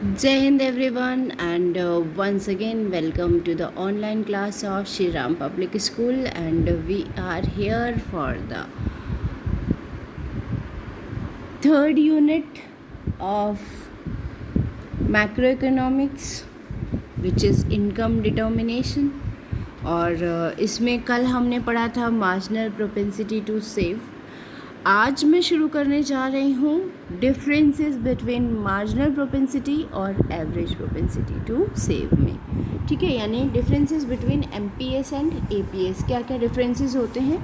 Jai Hind everyone, and once again welcome to the online class of Shri Ram Public School, and we are here for the third unit of macroeconomics, which is income determination. और इसमें कल हमने पढ़ा था marginal propensity to save. आज मैं शुरू करने जा रही हूँ डिफरेंसेस बिटवीन मार्जिनल प्रोपेंसिटी और एवरेज प्रोपेंसिटी टू सेव में। ठीक है, यानी differences between MPS and APS, क्या क्या डिफरेंसेस होते हैं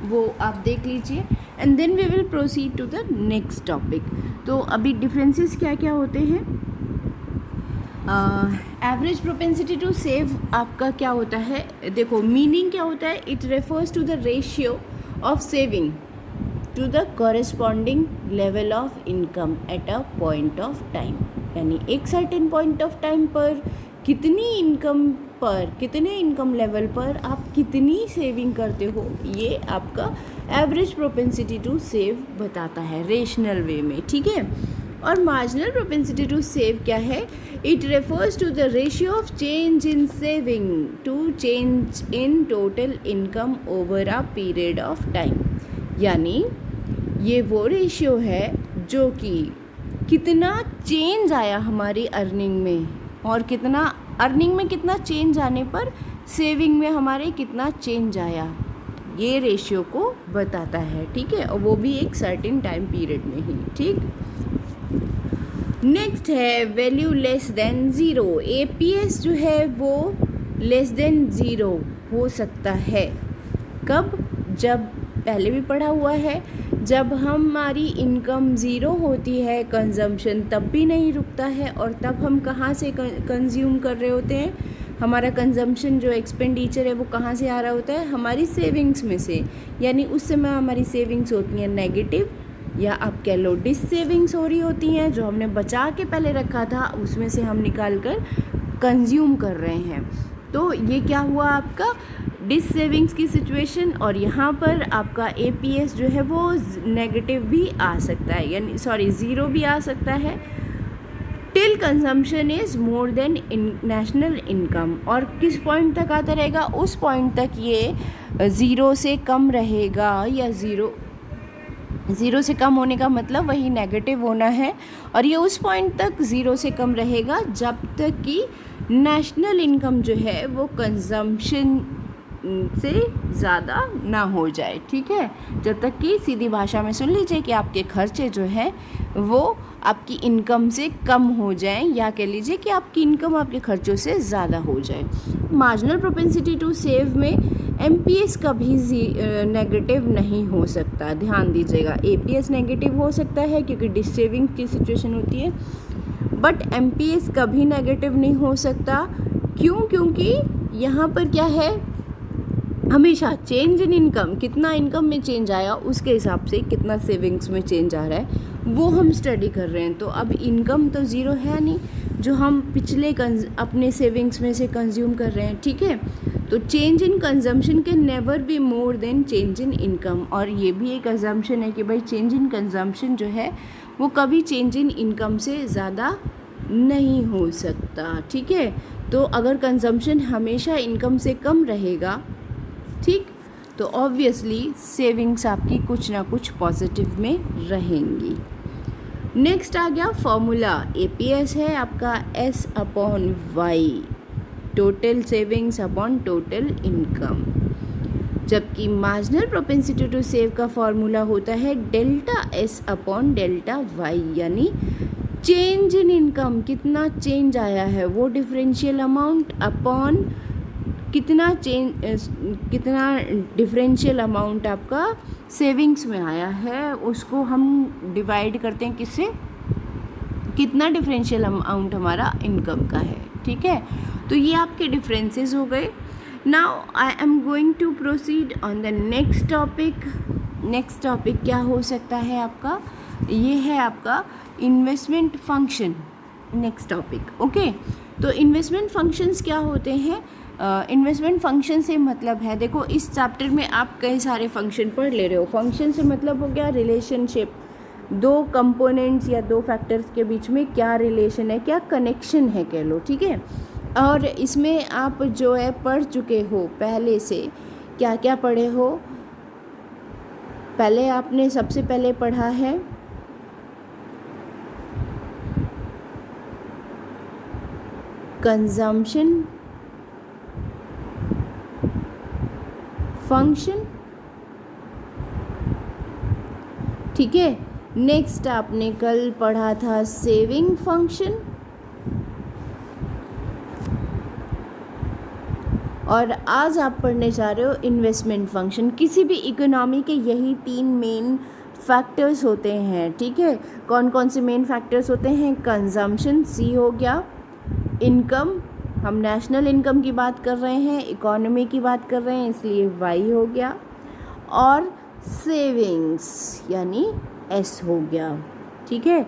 वो आप देख लीजिए, and then we will proceed to the next topic. तो अभी डिफरेंसेस क्या क्या होते हैं। एवरेज प्रोपेंसिटी टू सेव आपका क्या होता है, देखो मीनिंग क्या होता है। It refers to the ratio of saving to the corresponding level of income at a point of time, यानी एक सर्टेन पॉइंट ऑफ टाइम पर कितनी इनकम पर, कितने इनकम लेवल पर आप कितनी सेविंग करते हो, ये आपका एवरेज प्रोपेंसिटी टू सेव बताता है रेशनल वे में। ठीक है, और मार्जिनल प्रोपेंसिटी टू सेव क्या है। It refers to the ratio of change in saving to change in total income over a period of time, यानी ये वो रेशियो है जो कि कितना चेंज आया हमारी अर्निंग में, और कितना अर्निंग में कितना चेंज आने पर सेविंग में हमारे कितना चेंज आया, ये रेशियो को बताता है। ठीक है, और वो भी एक सर्टेन टाइम पीरियड में ही। ठीक, नेक्स्ट है value less than zero. APS जो है वो लेस देन ज़ीरो हो सकता है कब, जब पहले भी पढ़ा हुआ है, जब हमारी इनकम ज़ीरो होती है, कंजम्पशन तब भी नहीं रुकता है, और तब हम कहाँ से कंज्यूम कर रहे होते हैं, हमारा कंजम्पशन जो एक्सपेंडिचर है वो कहाँ से आ रहा होता है, हमारी सेविंग्स में से, यानी उस समय हमारी सेविंग्स होती हैं नेगेटिव, या आप कह लो डिस सेविंग्स हो रही होती हैं, जो हमने बचा के पहले रखा था उसमें से हम निकाल कर कंज्यूम कर रहे हैं। तो ये क्या हुआ आपका डिस सेविंग्स की सिचुएशन, और यहाँ पर आपका एपीएस जो है वो नेगेटिव भी आ सकता है, यानी सॉरी ज़ीरो भी आ सकता है, till consumption is more than national income. और किस पॉइंट तक आता रहेगा, उस पॉइंट तक ये ज़ीरो से कम रहेगा, या ज़ीरो से कम होने का मतलब वही नेगेटिव होना है, और ये उस पॉइंट तक ज़ीरो से कम रहेगा जब तक कि नेशनल इनकम जो है वो कंजम्पशन से ज़्यादा ना हो जाए। ठीक है, जब तक कि सीधी भाषा में सुन लीजिए कि आपके खर्चे जो हैं वो आपकी इनकम से कम हो जाएं, या कह लीजिए कि आपकी इनकम आपके खर्चों से ज़्यादा हो जाए। मार्जिनल प्रोपेंसिटी टू सेव में एमपीएस कभी नेगेटिव नहीं हो सकता, ध्यान दीजिएगा। एपीएस नेगेटिव हो सकता है क्योंकि डिस सेविंग की सिचुएशन होती है, बट एमपीएस कभी नेगेटिव नहीं हो सकता। क्यों? क्योंकि यहाँ पर क्या है, हमेशा चेंज इन इनकम, कितना इनकम में चेंज आया उसके हिसाब से कितना सेविंग्स में चेंज आ रहा है वो हम स्टडी कर रहे हैं। तो अब इनकम तो ज़ीरो है नहीं जो हम पिछले अपने सेविंग्स में से कंज्यूम कर रहे हैं। ठीक है, तो change in consumption can never be more than change in income, और ये भी एक अजम्पशन है कि भाई चेंज इन कंजम्पशन जो है वो कभी चेंज इन इनकम से ज़्यादा नहीं हो सकता। ठीक है, तो अगर कंजम्पशन हमेशा इनकम से कम रहेगा, ठीक, तो ऑब्वियसली सेविंग्स आपकी कुछ ना कुछ पॉजिटिव में रहेंगी। नेक्स्ट आ गया फॉर्मूला, एपीएस है आपका S upon Y, total savings upon total income, जबकि मार्जिनल प्रोपेंसिटी टू सेव का फॉर्मूला होता है delta S upon delta Y, यानी चेंज इन इनकम, कितना चेंज आया है वो डिफरेंशियल अमाउंट अपॉन कितना डिफरेंशियल अमाउंट आपका सेविंग्स में आया है, उसको हम डिवाइड करते हैं किससे, कितना डिफरेंशियल अमाउंट हमारा इनकम का है। ठीक है, तो ये आपके डिफरेंसेस हो गए। Now I am going to proceed on the next topic. Next topic क्या हो सकता है आपका, ये है आपका investment function. Next topic, okay. तो इन्वेस्टमेंट फंक्शंस क्या होते हैं, इन्वेस्टमेंट फंक्शन से मतलब है, देखो इस चैप्टर में आप कई सारे फंक्शन पढ़ ले रहे हो। फंक्शन से मतलब हो गया रिलेशनशिप दो कंपोनेंट्स या दो फैक्टर्स के बीच में क्या रिलेशन है, क्या कनेक्शन है कह लो, ठीक है। और इसमें आप जो है पढ़ चुके हो पहले से, क्या क्या पढ़े हो। पहले आपने सबसे पहले पढ़ा है कंजम्पशन फंक्शन, ठीक है। नेक्स्ट आपने कल पढ़ा था सेविंग फंक्शन, और आज आप पढ़ने जा रहे हो इन्वेस्टमेंट फंक्शन। किसी भी इकोनॉमी के यही 3 मेन फैक्टर्स होते हैं, ठीक है। कौन कौन से मेन फैक्टर्स होते हैं? कंजम्पशन सी हो गया, इनकम, हम नेशनल इनकम की बात कर रहे हैं, इकोनॉमी की बात कर रहे हैं इसलिए वाई हो गया, और सेविंग्स यानी एस हो गया, ठीक है।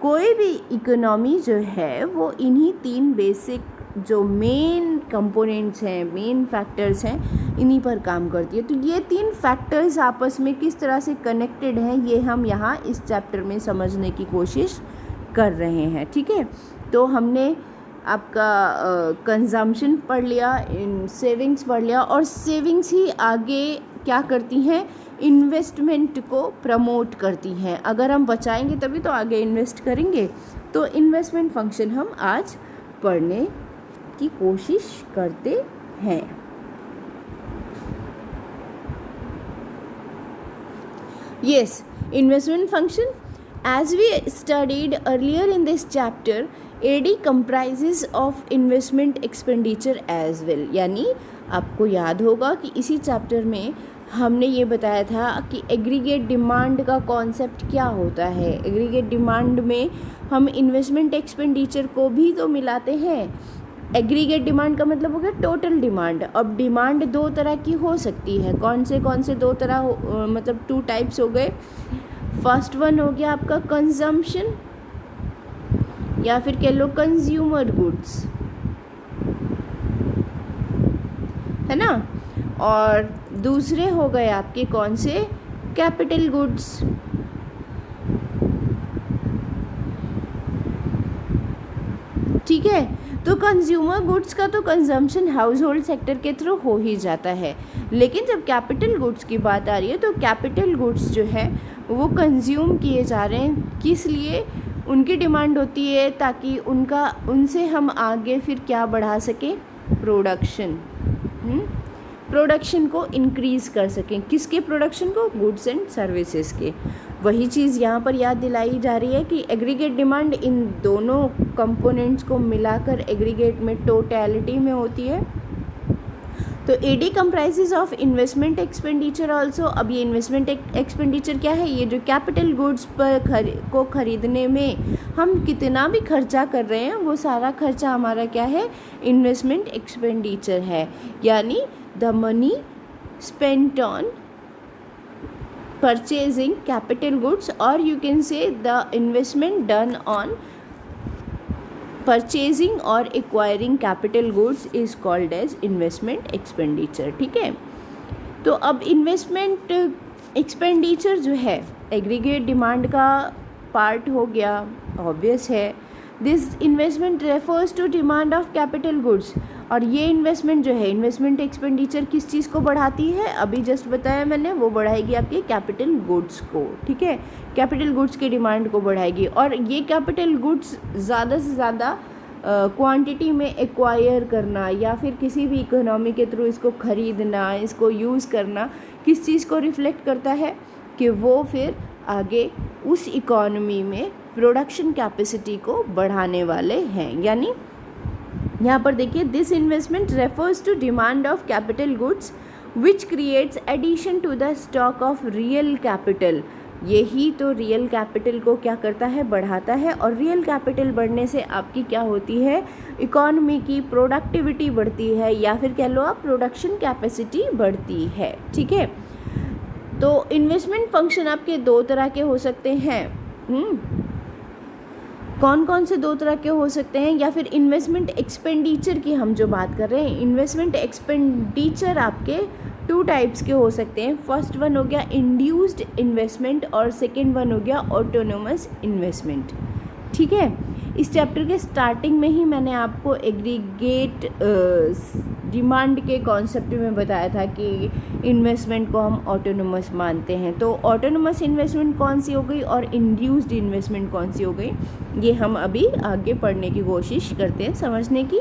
कोई भी इकोनॉमी जो है वो इन्हीं 3 बेसिक जो मेन कंपोनेंट्स हैं, मेन फैक्टर्स हैं, इन्हीं पर काम करती है। तो ये 3 फैक्टर्स आपस में किस तरह से कनेक्टेड हैं ये हम यहाँ इस चैप्टर में समझने की कोशिश कर रहे हैं, ठीक है। तो हमने आपका कंजम्पशन पढ़ लिया, सेविंग्स पढ़ लिया, और सेविंग्स ही आगे क्या करती हैं? इन्वेस्टमेंट को प्रमोट करती हैं। अगर हम बचाएंगे तभी तो आगे इन्वेस्ट करेंगे। तो इन्वेस्टमेंट फंक्शन हम आज पढ़ने की कोशिश करते हैं। Yes, investment function. As we studied earlier in this chapter, AD comprises of investment expenditure as well. यानी आपको याद होगा कि इसी चैप्टर में हमने ये बताया था कि एग्रीगेट डिमांड का कॉन्सेप्ट क्या होता है। एग्रीगेट डिमांड में हम इन्वेस्टमेंट एक्सपेंडिचर को भी तो मिलाते हैं। एग्रीगेट डिमांड का मतलब हो गया टोटल डिमांड। अब डिमांड 2 तरह की हो सकती है। कौन से 2 तरह मतलब 2 टाइप्स हो गए। फर्स्ट वन हो गया आपका कंजम्पशन, या फिर कह लो कंज्यूमर गुड्स, है ना। और दूसरे हो गए आपके कौन से? Capital goods. ठीक है, तो कंज्यूमर गुड्स का तो कंजम्पशन हाउस होल्ड सेक्टर के थ्रू हो ही जाता है, लेकिन जब कैपिटल गुड्स की बात आ रही है तो कैपिटल गुड्स जो है वो कंज्यूम किए जा रहे हैं। किस लिए? उनकी डिमांड होती है ताकि उनसे हम आगे फिर क्या बढ़ा सकें? प्रोडक्शन को इंक्रीज़ कर सकें। किसके प्रोडक्शन को? गुड्स एंड सर्विसेज के। वही चीज़ यहाँ पर याद दिलाई जा रही है कि एग्रीगेट डिमांड इन दोनों कंपोनेंट्स को मिलाकर एग्रीगेट में टोटलिटी में होती है। तो AD comprises of investment expenditure also. अब ये इन्वेस्टमेंट एक्सपेंडिचर क्या है? ये जो कैपिटल गुड्स को खरीदने में हम कितना भी खर्चा कर रहे हैं वो सारा खर्चा हमारा क्या है? इन्वेस्टमेंट एक्सपेंडिचर है। यानी the money spent on purchasing capital goods, or you can say the investment done on purchasing or acquiring capital goods is called as investment expenditure। ठीक है, तो अब इन्वेस्टमेंट एक्सपेंडिचर जो है एग्रीगेट डिमांड का part हो गया, ऑब्वियस है। This investment refers to demand of capital goods. और ये इन्वेस्टमेंट जो है, इन्वेस्टमेंट एक्सपेंडिचर किस चीज़ को बढ़ाती है? अभी जस्ट बताया मैंने, वो बढ़ाएगी आपके कैपिटल गुड्स को। ठीक है, कैपिटल गुड्स की डिमांड को बढ़ाएगी। और ये कैपिटल गुड्स ज़्यादा से ज़्यादा क्वांटिटी में एक्वायर करना या फिर किसी भी इकोनॉमी के थ्रू इसको ख़रीदना, इसको यूज़ करना, किस चीज़ को रिफ्लेक्ट करता है? कि वो फिर आगे उस इकोनॉमी में प्रोडक्शन कैपेसिटी को बढ़ाने वाले हैं। यानी यहाँ पर देखिए, this investment refers to demand of capital goods which creates addition to the stock of real capital. यही तो रियल कैपिटल को क्या करता है? बढ़ाता है। और रियल कैपिटल बढ़ने से आपकी क्या होती है? इकोनॉमी की प्रोडक्टिविटी बढ़ती है, या फिर कह लो आप प्रोडक्शन कैपेसिटी बढ़ती है। ठीक है, तो इन्वेस्टमेंट फंक्शन आपके 2 तरह के हो सकते हैं। कौन कौन से दो तरह के हो सकते हैं, या फिर इन्वेस्टमेंट एक्सपेंडिचर की हम जो बात कर रहे हैं, इन्वेस्टमेंट एक्सपेंडिचर आपके टू टाइप्स के हो सकते हैं। फर्स्ट वन हो गया इंड्यूस्ड इन्वेस्टमेंट और सेकंड वन हो गया ऑटोनोमस इन्वेस्टमेंट। ठीक है, इस चैप्टर के स्टार्टिंग में ही मैंने आपको एग्रीगेट डिमांड के कॉन्सेप्ट में बताया था कि इन्वेस्टमेंट को हम ऑटोनोमस मानते हैं। तो ऑटोनोमस इन्वेस्टमेंट कौन सी हो गई और इंड्यूस्ड इन्वेस्टमेंट कौन सी हो गई, ये हम अभी आगे पढ़ने की कोशिश करते हैं समझने की।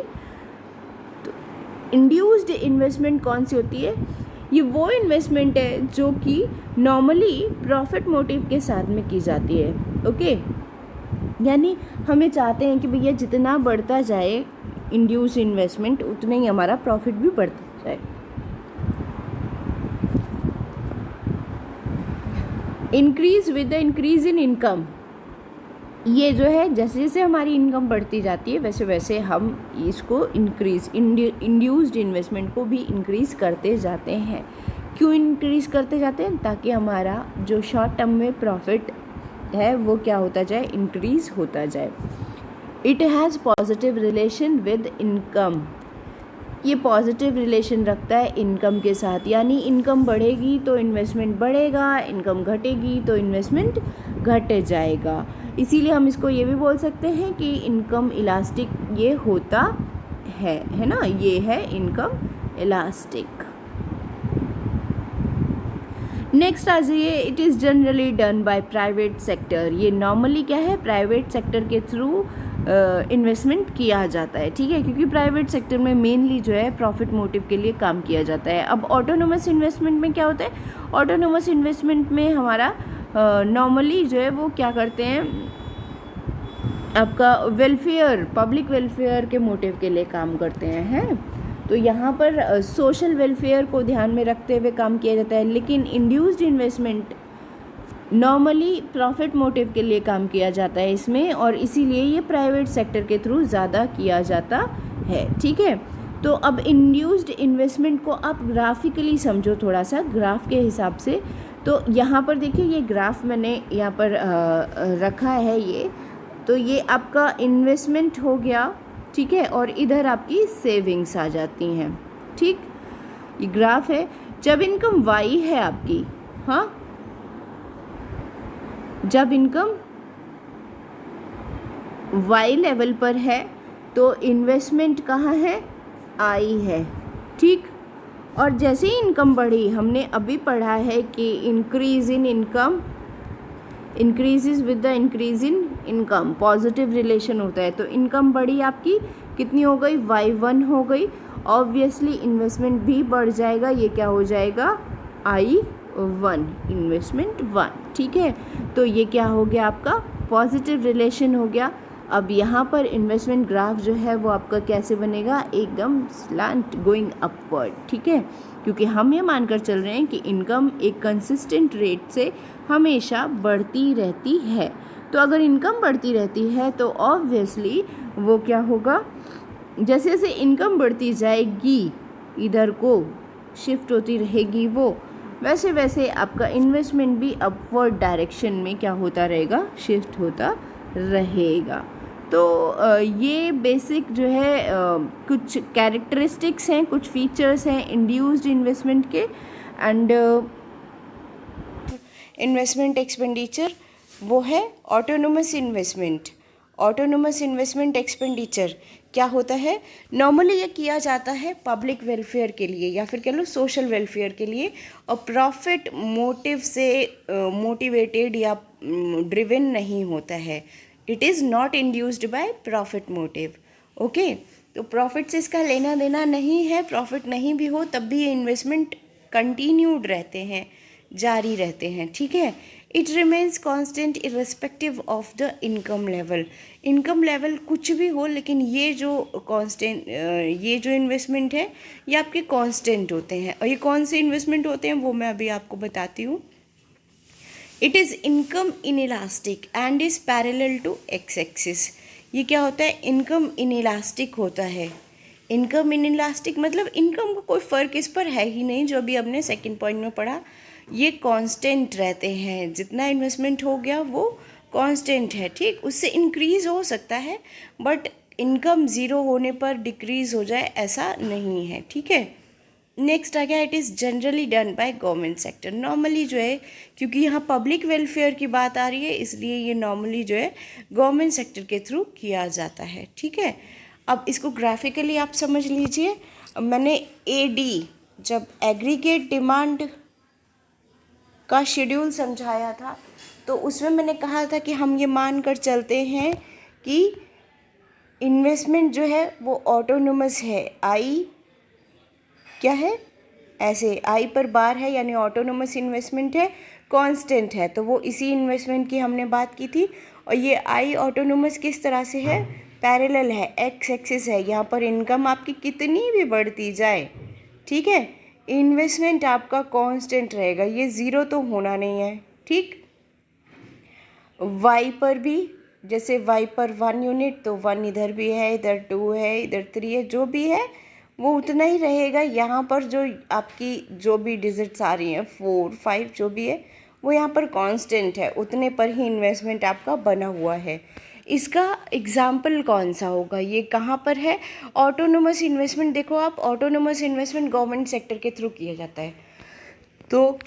तो इंड्यूस्ड इन्वेस्टमेंट कौन सी होती है? ये वो इन्वेस्टमेंट है जो कि नॉर्मली प्रॉफिट मोटिव के साथ में की जाती है। ओके, यानी हमें चाहते हैं कि भैया जितना बढ़ता जाए इंड्यूस इन्वेस्टमेंट उतना ही हमारा प्रॉफिट भी बढ़ता जाए। Increase with the increase in income, ये जो है जैसे जैसे हमारी इनकम बढ़ती जाती है वैसे वैसे हम इसको इंड्यूस्ड इन्वेस्टमेंट को भी इंक्रीज़ करते जाते हैं। क्यों इंक्रीज़ करते जाते हैं? ताकि हमारा जो शॉर्ट टर्म में प्रॉफिट है वो क्या होता जाए, इंक्रीज़ होता जाए। It has positive relation with income, ये पॉजिटिव रिलेशन रखता है इनकम के साथ, यानी इनकम बढ़ेगी तो इन्वेस्टमेंट बढ़ेगा, इनकम घटेगी तो इन्वेस्टमेंट घट जाएगा। इसीलिए हम इसको ये भी बोल सकते हैं कि इनकम इलास्टिक ये होता है ना, ये है इनकम इलास्टिक। नेक्स्ट आ जाइए, it is generally done by private sector, ये नॉर्मली क्या है, प्राइवेट सेक्टर के थ्रू इन्वेस्टमेंट किया जाता है। ठीक है, क्योंकि प्राइवेट सेक्टर में मेनली जो है प्रॉफिट मोटिव के लिए काम किया जाता है। अब ऑटोनोमस इन्वेस्टमेंट में क्या होता है? ऑटोनोमस इन्वेस्टमेंट में हमारा नॉर्मली जो है वो क्या करते हैं, आपका वेलफेयर, पब्लिक वेलफेयर के मोटिव के लिए काम करते हैं। तो यहाँ पर सोशल वेलफेयर को ध्यान में रखते हुए काम किया जाता है। लेकिन induced investment normally profit motive के लिए काम किया जाता है इसमें, और इसीलिए ये प्राइवेट सेक्टर के थ्रू ज़्यादा किया जाता है। ठीक है, तो अब इंड्यूस्ड इन्वेस्टमेंट को आप ग्राफिकली समझो थोड़ा सा, ग्राफ के हिसाब से। तो यहाँ पर देखिए, ये ग्राफ मैंने यहाँ पर रखा है ये, तो ये आपका इन्वेस्टमेंट हो गया। ठीक है, और इधर आपकी सेविंग्स आ जाती हैं। ठीक, ये ग्राफ है। जब इनकम वाई है आपकी, हाँ, जब इनकम वाई लेवल पर है तो इन्वेस्टमेंट कहाँ है, आई है। ठीक, और जैसे ही इनकम बढ़ी, हमने अभी पढ़ा है कि increase in income increases with the increase in income, positive relation होता है। तो इनकम बढ़ी आपकी, कितनी हो गई, y1 हो गई। ऑब्वियसली इन्वेस्टमेंट भी बढ़ जाएगा, ये क्या हो जाएगा, I1, इन्वेस्टमेंट 1। ठीक है, तो ये क्या हो गया, आपका पॉजिटिव रिलेशन हो गया। अब यहाँ पर इन्वेस्टमेंट ग्राफ जो है वो आपका कैसे बनेगा, एकदम स्लांट गोइंग अपवर्ड। ठीक है, क्योंकि हम ये मानकर चल रहे हैं कि इनकम एक कंसिस्टेंट रेट से हमेशा बढ़ती रहती है। तो अगर इनकम बढ़ती रहती है तो ऑब्वियसली वो क्या होगा, जैसे जैसे इनकम बढ़ती जाएगी, इधर को शिफ्ट होती रहेगी वो, वैसे वैसे आपका इन्वेस्टमेंट भी अपवर्ड डायरेक्शन में क्या होता रहेगा, शिफ्ट होता रहेगा। तो ये बेसिक जो है कुछ कैरेक्टरिस्टिक्स हैं, कुछ फीचर्स हैं इंड्यूस्ड इन्वेस्टमेंट के। एंड इन्वेस्टमेंट एक्सपेंडिचर वो है autonomous investment. Autonomous investment expenditure क्या होता है, नॉर्मली ये किया जाता है पब्लिक वेलफेयर के लिए या फिर कह लो सोशल वेलफेयर के लिए, और प्रॉफिट मोटिव से मोटिवेटेड या ड्रिवन नहीं होता है। It is not induced by profit motive. Okay, तो प्रॉफिट से इसका लेना देना नहीं है, प्रॉफिट नहीं भी हो तब भी ये इन्वेस्टमेंट कंटिन्यूड रहते हैं, जारी रहते हैं। ठीक है, it remains constant irrespective of the income level. Income level कुछ भी हो, लेकिन ये जो कांस्टेंट, ये जो इन्वेस्टमेंट है ये आपके कांस्टेंट होते हैं। और ये कौन से इन्वेस्टमेंट होते हैं वो मैं अभी आपको बताती हूँ। It is income inelastic and is parallel to X axis. ये क्या होता है, इनकम इनइलास्टिक होता है। इनकम इनइलास्टिक मतलब इनकम का कोई फ़र्क इस पर है ही नहीं, जो अभी हमने सेकंड पॉइंट में पढ़ा। ये कांस्टेंट रहते हैं, जितना इन्वेस्टमेंट हो गया वो कांस्टेंट है, ठीक, उससे इंक्रीज़ हो सकता है बट इनकम ज़ीरो होने पर डिक्रीज़ हो जाए ऐसा नहीं है, ठीक है। नेक्स्ट आ गया, it is generally done by government sector. Normally जो है, क्योंकि यहाँ पब्लिक वेलफेयर की बात आ रही है इसलिए ये नॉर्मली जो है गवर्नमेंट सेक्टर के थ्रू किया जाता है, ठीक है। अब इसको ग्राफिकली आप समझ लीजिए। मैंने एडी जब एग्रीगेट डिमांड का शेड्यूल समझाया था तो उसमें मैंने कहा था कि हम ये मान कर चलते हैं कि इन्वेस्टमेंट जो है वो ऑटोनोमस है। आई क्या है, ऐसे आई पर बार है यानी ऑटोनोमस इन्वेस्टमेंट है, कांस्टेंट है, तो वो इसी इन्वेस्टमेंट की हमने बात की थी। और ये आई ऑटोनोमस किस तरह से है, पैरेलल है, एक्स एक्सिस है। यहाँ पर इनकम आपकी कितनी भी बढ़ती जाए, ठीक है, इन्वेस्टमेंट आपका कांस्टेंट रहेगा, ये ज़ीरो तो होना नहीं है, ठीक। वाई पर भी, जैसे वाई पर 1 यूनिट तो 1 इधर भी है, इधर 2 है, इधर 3 है, जो भी है वो उतना ही रहेगा। यहाँ पर जो आपकी जो भी डिजिट्स आ रही हैं 4 5 जो भी है वो यहाँ पर कांस्टेंट है, उतने पर ही इन्वेस्टमेंट आपका बना हुआ है। इसका एग्जाम्पल कौन सा होगा, ये कहाँ पर है, ऑटोनोमस इन्वेस्टमेंट। देखो आप, ऑटोनोमस इन्वेस्टमेंट गवर्नमेंट सेक्टर के थ्रू किया जाता है। तो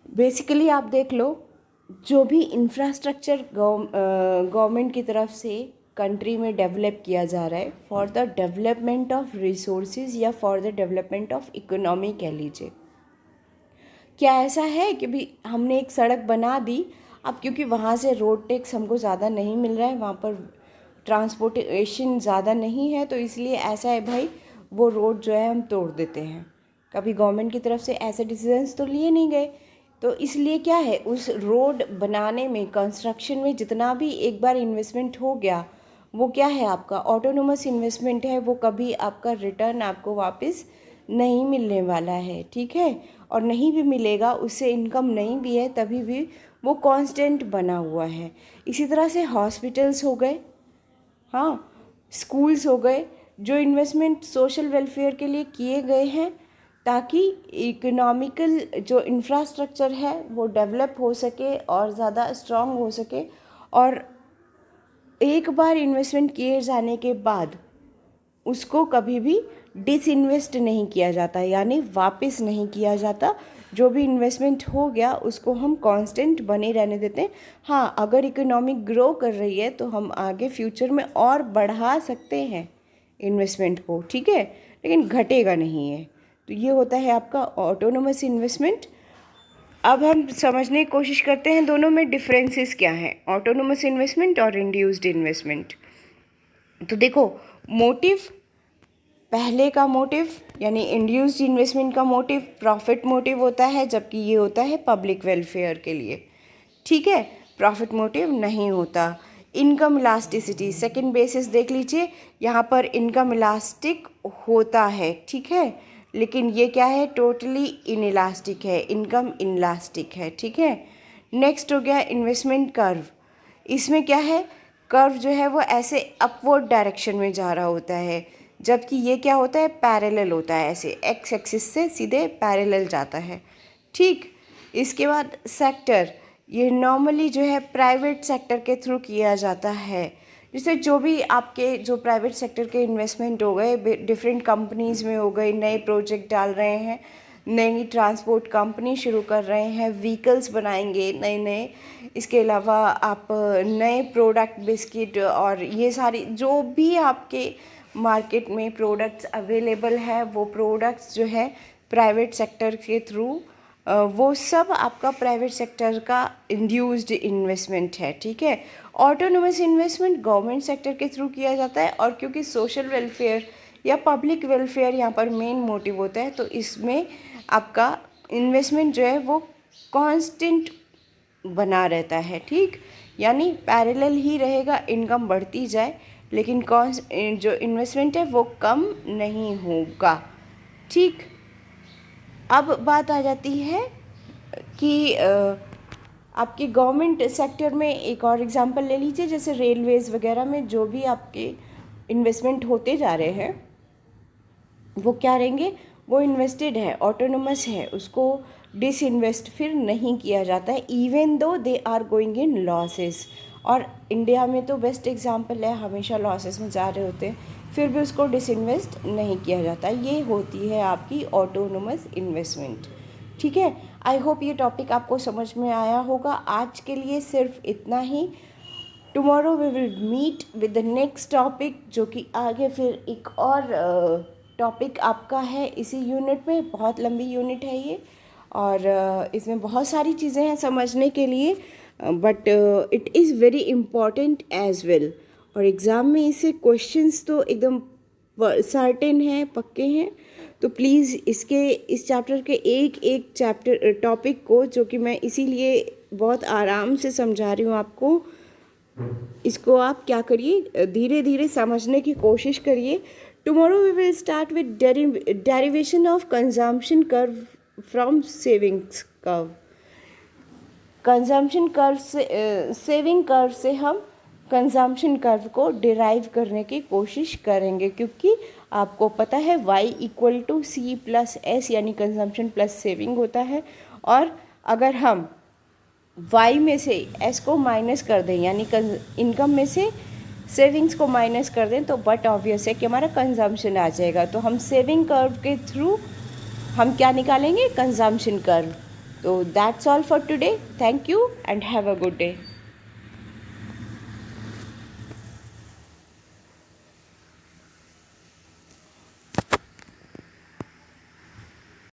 बेसिकली आप देख लो, जो भी इंफ्रास्ट्रक्चर गवर्नमेंट की तरफ से कंट्री में डेवलप किया जा रहा है for the development of resources या for the development of economy कह लीजिए। क्या ऐसा है कि भी हमने एक सड़क बना दी, अब क्योंकि वहाँ से रोड टैक्स हमको ज़्यादा नहीं मिल रहा है, वहाँ पर ट्रांसपोर्टेशन ज़्यादा नहीं है, तो इसलिए ऐसा है भाई वो रोड जो है हम तोड़ देते हैं। कभी गवर्नमेंट की तरफ से ऐसे डिसीजंस तो लिए नहीं गए, तो इसलिए क्या है, उस रोड बनाने में, कंस्ट्रक्शन में जितना भी एक बार इन्वेस्टमेंट हो गया वो क्या है, आपका ऑटोनोमस इन्वेस्टमेंट है, वो कभी आपका रिटर्न आपको वापस नहीं मिलने वाला है, ठीक है। और नहीं भी मिलेगा, उससे इनकम नहीं भी है, तभी भी वो कांस्टेंट बना हुआ है। इसी तरह से हॉस्पिटल्स हो गए, हाँ, स्कूल्स हो गए, जो इन्वेस्टमेंट सोशल वेलफेयर के लिए किए गए हैं ताकि इकोनॉमिकल जो इंफ्रास्ट्रक्चर है वो डेवलप हो सके और ज़्यादा स्ट्रॉन्ग हो सके। और एक बार इन्वेस्टमेंट किए जाने के बाद उसको कभी भी डिसइन्वेस्ट नहीं किया जाता, यानी वापस नहीं किया जाता। जो भी इन्वेस्टमेंट हो गया उसको हम कांस्टेंट बने रहने देते हैं। हाँ, अगर इकोनॉमी ग्रो कर रही है तो हम आगे फ्यूचर में और बढ़ा सकते हैं इन्वेस्टमेंट को, ठीक है, लेकिन घटेगा नहीं है। तो ये होता है आपका ऑटोनोमस इन्वेस्टमेंट। अब हम समझने की कोशिश करते हैं दोनों में डिफरेंसेस क्या हैं, ऑटोनोमस इन्वेस्टमेंट और इंड्यूस्ड इन्वेस्टमेंट। तो देखो, मोटिव, पहले का मोटिव यानी इंड्यूस्ड इन्वेस्टमेंट का मोटिव प्रॉफिट मोटिव होता है, जबकि ये होता है पब्लिक वेलफेयर के लिए, ठीक है, प्रॉफिट मोटिव नहीं होता। इनकम इलास्टिसिटी, सेकंड बेसिस देख लीजिए, यहाँ पर इनकम इलास्टिक होता है, ठीक है, लेकिन ये क्या है, टोटली इनइलास्टिक है, इनकम इनइलास्टिक है, ठीक है। नेक्स्ट हो गया इन्वेस्टमेंट कर्व। इसमें क्या है, कर्व जो है वो ऐसे अपवर्ड डायरेक्शन में जा रहा होता है, जबकि ये क्या होता है, पैरेलल होता है, ऐसे एक्स एक्सिस से सीधे पैरेलल जाता है, ठीक। इसके बाद सेक्टर, ये नॉर्मली जो है प्राइवेट सेक्टर के थ्रू किया जाता है। जैसे जो भी आपके जो प्राइवेट सेक्टर के इन्वेस्टमेंट हो गए, डिफरेंट कंपनीज़ में हो गए, नए प्रोजेक्ट डाल रहे हैं, नई ट्रांसपोर्ट कंपनी शुरू कर रहे हैं, व्हीकल्स बनाएंगे नए नए, इसके अलावा आप नए प्रोडक्ट, बिस्किट और ये सारी जो भी आपके मार्केट में प्रोडक्ट्स अवेलेबल है, वो प्रोडक्ट्स जो है प्राइवेट सेक्टर के थ्रू, वो सब आपका प्राइवेट सेक्टर का इंड्यूस्ड इन्वेस्टमेंट है, ठीक है। ऑटोनोमस इन्वेस्टमेंट गवर्नमेंट सेक्टर के थ्रू किया जाता है, और क्योंकि सोशल वेलफेयर या पब्लिक वेलफेयर यहाँ पर मेन मोटिव होता है, तो इसमें आपका इन्वेस्टमेंट जो है वो कांस्टेंट बना रहता है, ठीक, यानी पैरेलल ही रहेगा, इनकम बढ़ती जाए लेकिन जो इन्वेस्टमेंट है वो कम नहीं होगा, ठीक। अब बात आ जाती है कि आपके गवर्नमेंट सेक्टर में एक और एग्जांपल ले लीजिए, जैसे रेलवेज़ वगैरह में जो भी आपके इन्वेस्टमेंट होते जा रहे हैं वो क्या रहेंगे, वो इन्वेस्टेड है, ऑटोनोमस है, उसको डिसइन्वेस्ट फिर नहीं किया जाता है, even though they are going in losses. और इंडिया में तो बेस्ट एग्जांपल है, हमेशा लॉसेस में जा रहे होते हैं, फिर भी उसको डिसइन्वेस्ट नहीं किया जाता। ये होती है आपकी ऑटोनोमस इन्वेस्टमेंट। ठीक है, आई होप ये टॉपिक आपको समझ में आया होगा। आज के लिए सिर्फ इतना ही। Tomorrow we will meet with the next topic, जो कि आगे फिर एक और टॉपिक आपका है इसी यूनिट में। बहुत लंबी यूनिट है ये, और इसमें बहुत सारी चीज़ें हैं समझने के लिए, but it is very important as well. और एग्ज़ाम में इससे क्वेश्चंस तो एकदम सर्टेन हैं, पक्के हैं। तो प्लीज़ इस चैप्टर के एक चैप्टर टॉपिक को, जो कि मैं इसीलिए बहुत आराम से समझा रही हूँ आपको, इसको आप क्या करिए, धीरे धीरे समझने की कोशिश करिए। Tomorrow we will start with derivation of consumption curve from savings curve. Consumption curve से सेविंग कर्व से हम कंजम्पशन कर्व को डिराइव करने की कोशिश करेंगे, क्योंकि आपको पता है y equal to C plus S, यानी कंजम्पशन प्लस सेविंग होता है। और अगर हम y में से s को माइनस कर दें, यानी इनकम में से सेविंग्स को माइनस कर दें, तो बट ऑब्वियस है कि हमारा कंजम्पशन आ जाएगा। तो हम सेविंग कर्व के थ्रू हम क्या निकालेंगे, कंजम्पशन कर्व। तो that's all for today. Thank you and have a good day.